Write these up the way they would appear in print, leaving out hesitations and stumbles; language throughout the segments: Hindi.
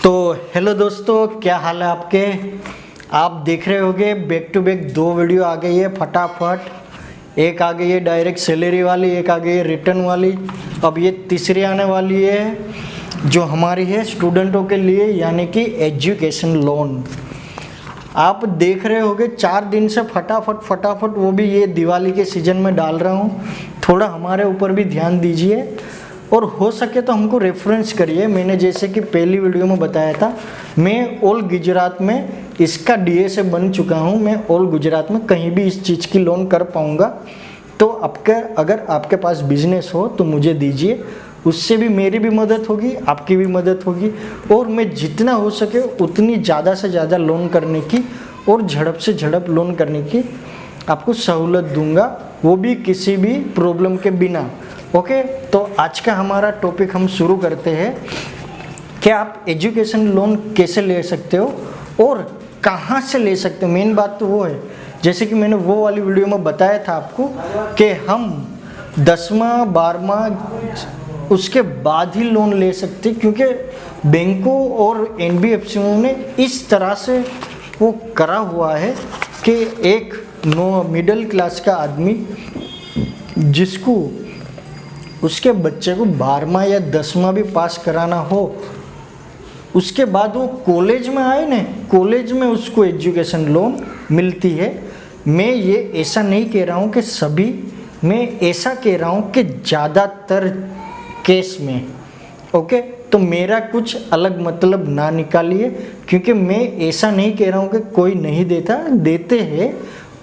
तो हेलो दोस्तों, क्या हाल है आपके। आप देख रहे होंगे बैक टू बैक दो वीडियो आ गई है फटाफट। एक आ गई है डायरेक्ट सैलरी वाली, एक आ गई है रिटर्न वाली। अब ये तीसरी आने वाली है जो हमारी है स्टूडेंटों के लिए, यानी कि एजुकेशन लोन। आप देख रहे होंगे 4 दिन से फटाफट वो भी ये दिवाली के सीज़न में डाल रहा हूँ। थोड़ा हमारे ऊपर भी ध्यान दीजिए और हो सके तो हमको रेफरेंस करिए। मैंने जैसे कि पहली वीडियो में बताया था, मैं ऑल गुजरात में इसका डीए से बन चुका हूँ। मैं ऑल गुजरात में कहीं भी इस चीज़ की लोन कर पाऊँगा। तो अगर आपके पास बिजनेस हो तो मुझे दीजिए, उससे भी मेरी भी मदद होगी, आपकी भी मदद होगी। और मैं जितना हो सके उतनी ज़्यादा से ज़्यादा लोन करने की और झड़प से झड़प लोन करने की आपको सहूलत दूंगा, वो भी किसी भी प्रॉब्लम के बिना। ओके, तो आज का हमारा टॉपिक हम शुरू करते हैं कि आप एजुकेशन लोन कैसे ले सकते हो और कहाँ से ले सकते हो। मेन बात तो वो है, जैसे कि मैंने वो वाली वीडियो में बताया था आपको कि हम 10वां 12वां उसके बाद ही लोन ले सकते, क्योंकि बैंकों और एनबीएफसीओं ने इस तरह से वो करा हुआ है कि एक मिडिल क्लास का आदमी जिसको उसके बच्चे को 12वां या 10वां भी पास कराना हो, उसके बाद वो कॉलेज में आए ना, कॉलेज में उसको एजुकेशन लोन मिलती है। मैं ये ऐसा नहीं कह रहा हूँ कि सभी, मैं ऐसा कह रहा हूँ कि ज़्यादातर केस में। ओके, तो मेरा कुछ अलग मतलब ना निकालिए, क्योंकि मैं ऐसा नहीं कह रहा हूँ कि कोई नहीं देता, देते हैं,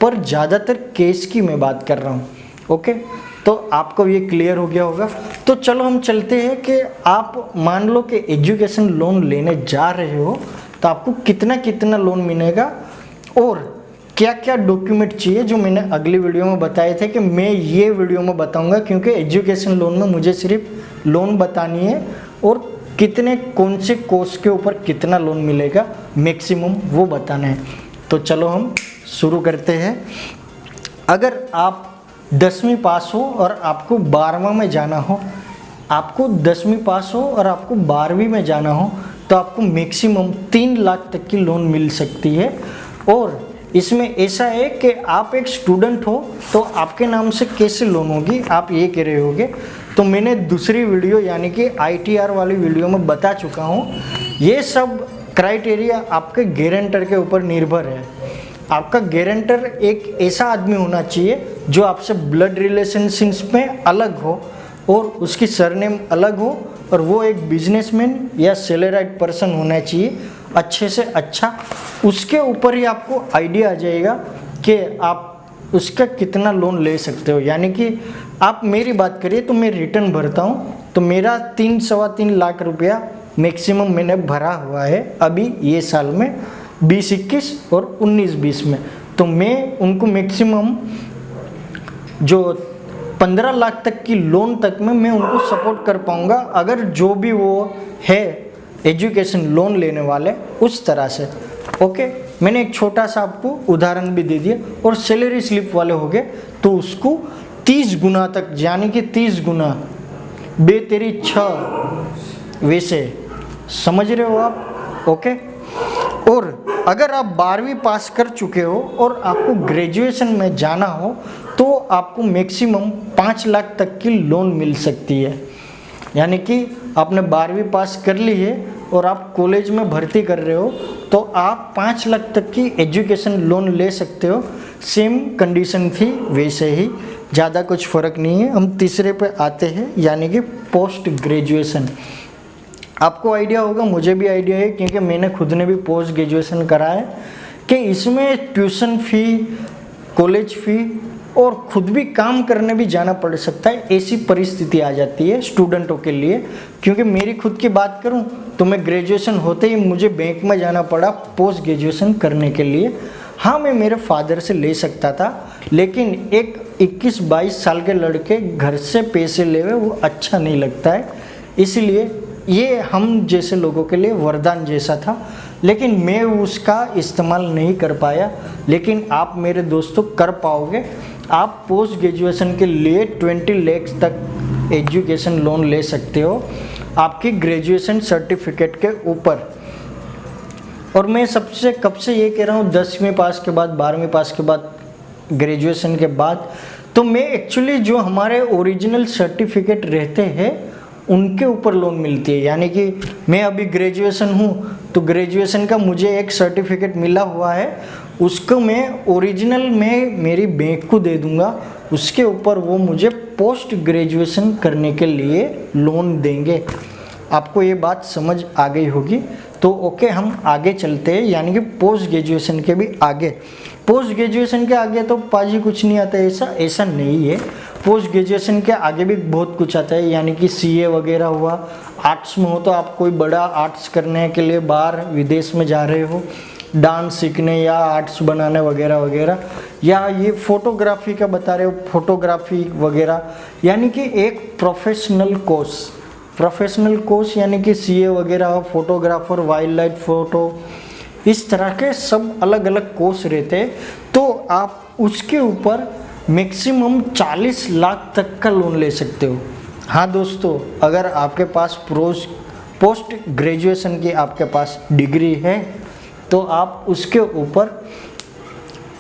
पर ज़्यादातर केस की मैं बात कर रहा हूँ। ओके, तो आपको ये क्लियर हो गया होगा। तो चलो हम चलते हैं कि आप मान लो कि एजुकेशन लोन लेने जा रहे हो तो आपको कितना कितना लोन मिलेगा और क्या क्या डॉक्यूमेंट चाहिए, जो मैंने अगली वीडियो में बताए थे कि मैं ये वीडियो में बताऊंगा, क्योंकि एजुकेशन लोन में मुझे सिर्फ लोन बतानी है और कितने कौन से कोर्स के ऊपर कितना लोन मिलेगा मैक्सिमम वो बताना है। तो चलो हम शुरू करते हैं। अगर आप 10वीं पास हो और आपको 12वां में जाना हो, आपको 10वीं पास हो और आपको 12वीं में जाना हो, तो आपको मैक्सिमम 3 लाख तक की लोन मिल सकती है। और इसमें ऐसा है कि आप एक स्टूडेंट हो तो आपके नाम से कैसे लोन होगी, आप ये कह रहे होगे। तो मैंने दूसरी वीडियो यानी कि ITR वाली वीडियो में बता चुका हूँ। ये सब क्राइटेरिया आपके गारंटर के ऊपर निर्भर है। आपका गारंटर एक ऐसा आदमी होना चाहिए जो आपसे ब्लड रिलेशनशिप में अलग हो और उसकी सरनेम अलग हो, और वो एक बिजनेसमैन या सैलराइड पर्सन होना चाहिए अच्छे से अच्छा। उसके ऊपर ही आपको आइडिया आ जाएगा कि आप उसका कितना लोन ले सकते हो। यानी कि आप मेरी बात करिए तो मैं रिटर्न भरता हूँ, तो मेरा 3-3.25 लाख रुपया मैक्सिमम मैंने भरा हुआ है अभी ये साल में 2021 और 19-20 में। तो मैं उनको मैक्सिमम जो 15 लाख तक की लोन तक में मैं उनको सपोर्ट कर पाऊंगा, अगर जो भी वो है एजुकेशन लोन लेने वाले उस तरह से। ओके, मैंने एक छोटा सा आपको उदाहरण भी दे दिया। और सैलरी स्लिप वाले हो गए तो उसको 30 गुना तक, यानी कि 30 गुना बेतेरी 6, वैसे समझ रहे हो आप। ओके, और अगर आप 12वीं पास कर चुके हो और आपको ग्रेजुएशन में जाना हो तो आपको मैक्सिमम 5 लाख तक की लोन मिल सकती है। यानी कि आपने 12वीं पास कर ली है और आप कॉलेज में भर्ती कर रहे हो तो आप 5 लाख तक की एजुकेशन लोन ले सकते हो। सेम कंडीशन थी वैसे ही, ज़्यादा कुछ फ़र्क नहीं है। हम तीसरे पे आते हैं, यानी कि पोस्ट ग्रेजुएशन। आपको आइडिया होगा, मुझे भी आइडिया है, क्योंकि मैंने खुद ने भी पोस्ट ग्रेजुएशन करा है, कि इसमें ट्यूशन फ़ी, कॉलेज फ़ी और खुद भी काम करने भी जाना पड़ सकता है। ऐसी परिस्थिति आ जाती है स्टूडेंटों के लिए। क्योंकि मेरी खुद की बात करूं तो मैं ग्रेजुएशन होते ही मुझे बैंक में जाना पड़ा पोस्ट ग्रेजुएशन करने के लिए। हाँ, मैं मेरे फादर से ले सकता था, लेकिन एक 21-22 साल के लड़के घर से पैसे ले हुए वो अच्छा नहीं लगता है। इसलिए ये हम जैसे लोगों के लिए वरदान जैसा था, लेकिन मैं उसका इस्तेमाल नहीं कर पाया। लेकिन आप मेरे दोस्तों कर पाओगे। आप पोस्ट ग्रेजुएशन के लिए 20 लाख तक एजुकेशन लोन ले सकते हो आपकी ग्रेजुएशन सर्टिफिकेट के ऊपर। और मैं सबसे कब से ये कह रहा हूँ 10वीं पास के बाद, 12वीं पास के बाद, ग्रेजुएशन के बाद, तो मैं एक्चुअली जो हमारे ओरिजिनल सर्टिफिकेट रहते हैं उनके ऊपर लोन मिलती है। यानी कि मैं अभी ग्रेजुएशन हूँ तो ग्रेजुएशन का मुझे एक सर्टिफिकेट मिला हुआ है, उसको मैं ओरिजिनल में मेरी बैंक को दे दूँगा, उसके ऊपर वो मुझे पोस्ट ग्रेजुएशन करने के लिए लोन देंगे। आपको ये बात समझ आ गई होगी। तो ओके, हम आगे चलते हैं, यानी कि पोस्ट ग्रेजुएशन के भी आगे। पोस्ट ग्रेजुएशन के आगे तो पाजी कुछ नहीं आता है, ऐसा नहीं है। पोस्ट ग्रेजुएशन के आगे भी बहुत कुछ आता है, यानी कि सीए वगैरह हुआ। आर्ट्स में हो तो आप कोई बड़ा आर्ट्स करने के लिए बाहर विदेश में जा रहे हो, डांस सीखने या आर्ट्स बनाने वगैरह वगैरह, या ये फोटोग्राफी का बता रहे हो, फोटोग्राफी वगैरह, यानी कि एक प्रोफेशनल कोर्स यानी कि सीए वगैरह, फोटोग्राफर, वाइल्ड लाइफ फोटो, इस तरह के सब अलग अलग कोर्स रहते हैं। तो आप उसके ऊपर मैक्सिमम 40 लाख तक का लोन ले सकते हो। हाँ दोस्तों, अगर आपके पास पोस्ट ग्रेजुएशन की आपके पास डिग्री है तो आप उसके ऊपर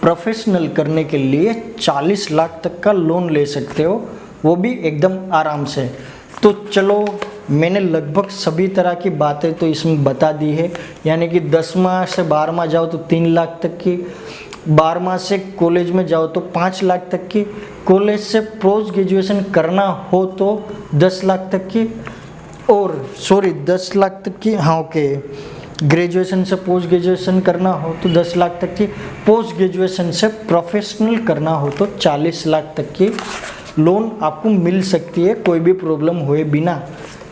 प्रोफेशनल करने के लिए 40 लाख तक का लोन ले सकते हो, वो भी एकदम आराम से। तो चलो, मैंने लगभग सभी तरह की बातें तो इसमें बता दी है। यानी कि 10वां से 12वां जाओ तो 3 लाख तक की, 12वां से कॉलेज में जाओ तो 5 लाख तक की, कॉलेज से पोस्ट ग्रेजुएशन करना हो तो 10 लाख तक की, और 10 लाख तक की, हाँ ओके, ग्रेजुएशन से पोस्ट ग्रेजुएशन करना हो तो 10 लाख तक की, पोस्ट ग्रेजुएशन से प्रोफेशनल करना हो तो 40 लाख तक की लोन आपको मिल सकती है, कोई भी प्रॉब्लम हुए बिना।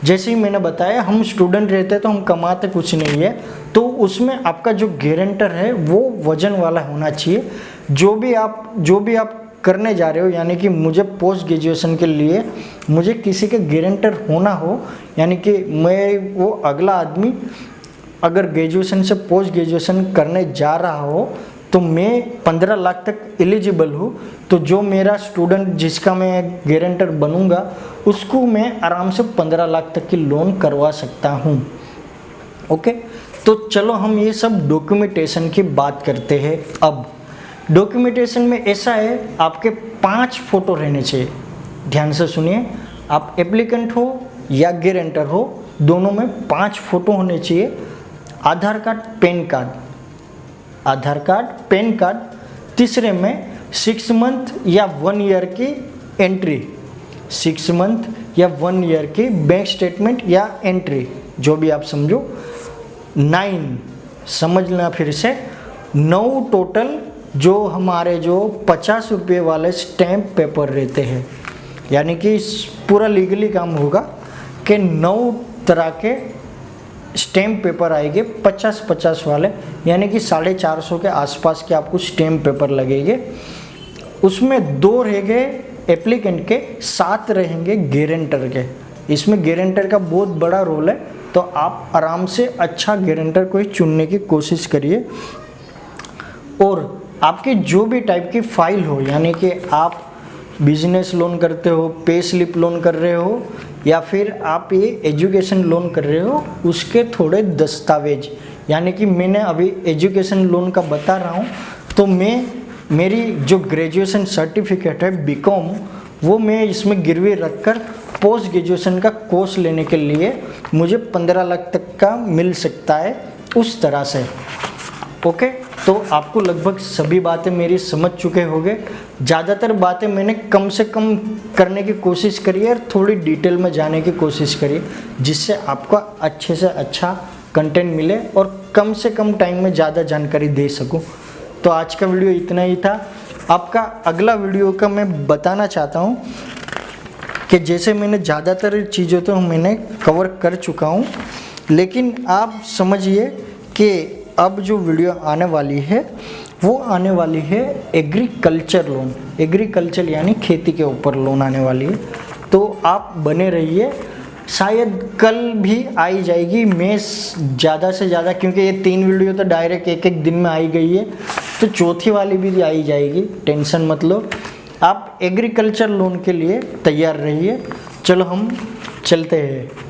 जैसे ही मैंने बताया, हम स्टूडेंट रहते हैं तो हम कमाते कुछ नहीं है, तो उसमें आपका जो गारंटर है वो वजन वाला होना चाहिए। जो भी आप करने जा रहे हो, यानी कि मुझे पोस्ट ग्रेजुएशन के लिए मुझे किसी का गारंटर होना हो, यानी कि मैं वो अगला आदमी अगर ग्रेजुएशन से पोस्ट ग्रेजुएशन करने जा रहा हो तो मैं 15 लाख तक एलिजिबल हूँ, तो जो मेरा स्टूडेंट जिसका मैं गारंटर बनूंगा उसको मैं आराम से 15 लाख तक की लोन करवा सकता हूँ। ओके, तो चलो हम ये सब डॉक्यूमेंटेशन की बात करते हैं। अब डॉक्यूमेंटेशन में ऐसा है, आपके 5 फोटो रहने चाहिए। ध्यान से सुनिए, आप एप्लीकेंट हो या गारंटर हो, दोनों में 5 फोटो होने चाहिए। आधार कार्ड, पैन कार्ड, तीसरे में 6 मंथ या 1 ईयर की एंट्री, 6 मंथ या 1 ईयर की बैंक स्टेटमेंट या एंट्री, जो भी आप समझो। 9 समझना फिर से, 9 टोटल जो हमारे जो 50 रुपये वाले स्टैम्प पेपर रहते हैं, यानी कि पूरा लीगली काम होगा कि 9 तरह के स्टैम्प पेपर आएंगे 50-50 वाले, यानी कि 450 के आसपास के आपको स्टैम्प पेपर लगेंगे। उसमें 2 रहेंगे एप्लीकेंट के, 7 रहेंगे गारंटर के। इसमें गारंटर का बहुत बड़ा रोल है, तो आप आराम से अच्छा गारंटर को ही चुनने की कोशिश करिए। और आपकी जो भी टाइप की फाइल हो, यानी कि आप बिजनेस लोन करते हो, पे स्लिप लोन कर रहे हो, या फिर आप ये एजुकेशन लोन कर रहे हो, उसके थोड़े दस्तावेज, यानी कि मैंने अभी एजुकेशन लोन का बता रहा हूँ, तो मेरी जो ग्रेजुएशन सर्टिफिकेट है बीकॉम, वो मैं इसमें गिरवी रखकर पोस्ट ग्रेजुएशन का कोर्स लेने के लिए मुझे 15 लाख तक का मिल सकता है, उस तरह से। ओके, तो आपको लगभग सभी बातें मेरी समझ चुके होंगे। ज़्यादातर बातें मैंने कम से कम करने की कोशिश करी है और थोड़ी डिटेल में जाने की कोशिश करी, जिससे आपका अच्छे से अच्छा कंटेंट मिले और कम से कम टाइम में ज़्यादा जानकारी दे सकूं। तो आज का वीडियो इतना ही था। आपका अगला वीडियो का मैं बताना चाहता हूं कि जैसे मैंने ज़्यादातर चीज़ों तो मैंने कवर कर चुका हूं, लेकिन आप समझिए कि अब जो वीडियो आने वाली है वो आने वाली है एग्रीकल्चर लोन। एग्रीकल्चर यानी खेती के ऊपर लोन आने वाली है, तो आप बने रहिए। शायद कल भी आई जाएगी, मैं ज़्यादा से ज़्यादा, क्योंकि ये 3 वीडियो तो डायरेक्ट एक दिन में आई गई है, तो चौथी वाली भी आई जाएगी, टेंशन मत लो। आप एग्रीकल्चर लोन के लिए तैयार रहिए। चलो हम चलते हैं।